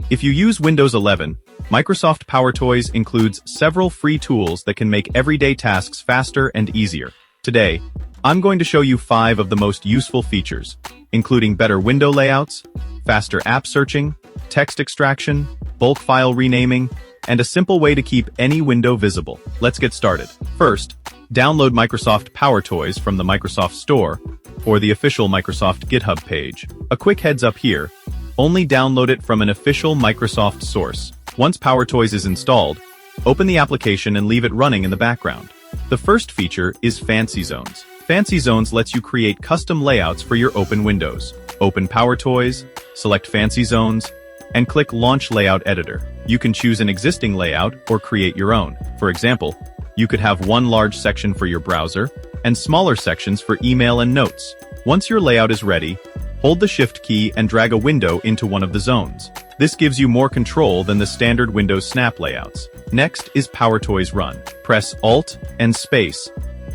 If you use Windows 11, Microsoft PowerToys includes several free tools that can make everyday tasks faster and easier. Today, I'm going to show you 5 of the most useful features, including better window layouts, faster app searching, text extraction, bulk file renaming, and a simple way to keep any window visible. Let's get started. First, download Microsoft PowerToys from the Microsoft Store or the official Microsoft GitHub page. A quick heads up here, only download it from an official Microsoft source. Once PowerToys is installed, open the application and leave it running in the background. The first feature is FancyZones. FancyZones lets you create custom layouts for your open windows. Open PowerToys, select FancyZones, and click Launch Layout Editor. You can choose an existing layout or create your own. For example, you could have one large section for your browser and smaller sections for email and notes. Once your layout is ready, hold the Shift key and drag a window into one of the zones. This gives you more control than the standard Windows Snap layouts. Next is PowerToys Run. Press Alt and space,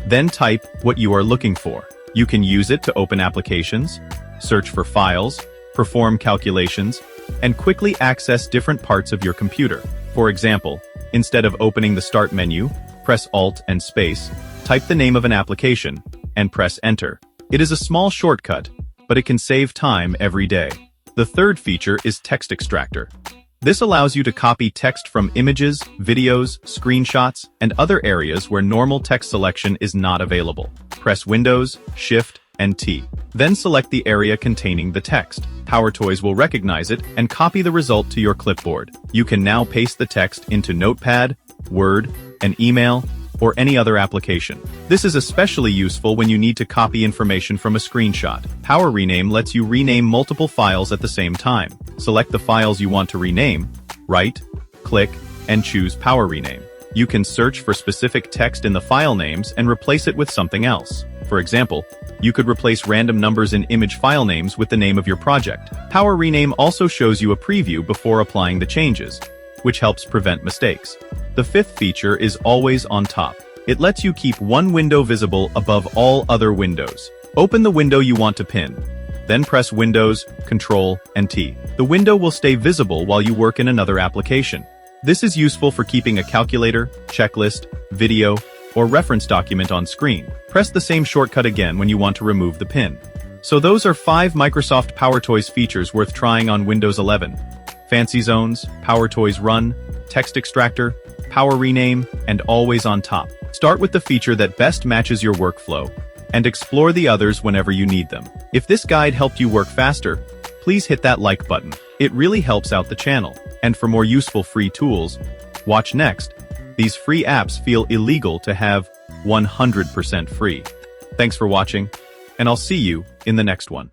then type what you are looking for. You can use it to open applications, search for files, perform calculations, and quickly access different parts of your computer. For example, instead of opening the Start menu, press Alt and space, type the name of an application, and press Enter. It is a small shortcut, but it can save time every day. The third feature is Text Extractor. This allows you to copy text from images, videos, screenshots, and other areas where normal text selection is not available. Press Windows, Shift, and T. Then select the area containing the text. PowerToys will recognize it and copy the result to your clipboard. You can now paste the text into Notepad, Word, an email, or any other application. This is especially useful when you need to copy information from a screenshot. Power Rename lets you rename multiple files at the same time. Select the files you want to rename, right, click, and choose Power Rename. You can search for specific text in the file names and replace it with something else. For example, you could replace random numbers in image file names with the name of your project. Power Rename also shows you a preview before applying the changes, which helps prevent mistakes. The fifth feature is Always on Top. It lets you keep one window visible above all other windows. Open the window you want to pin, then press Windows, Ctrl, and T. The window will stay visible while you work in another application. This is useful for keeping a calculator, checklist, video, or reference document on screen. Press the same shortcut again when you want to remove the pin. So those are 5 Microsoft PowerToys features worth trying on Windows 11. FancyZones, PowerToys Run, Text Extractor, Power Rename, and Always on Top. Start with the feature that best matches your workflow, and explore the others whenever you need them. If this guide helped you work faster, please hit that like button. It really helps out the channel. And for more useful free tools, watch next. These free apps feel illegal to have 100% free. Thanks for watching, and I'll see you in the next one.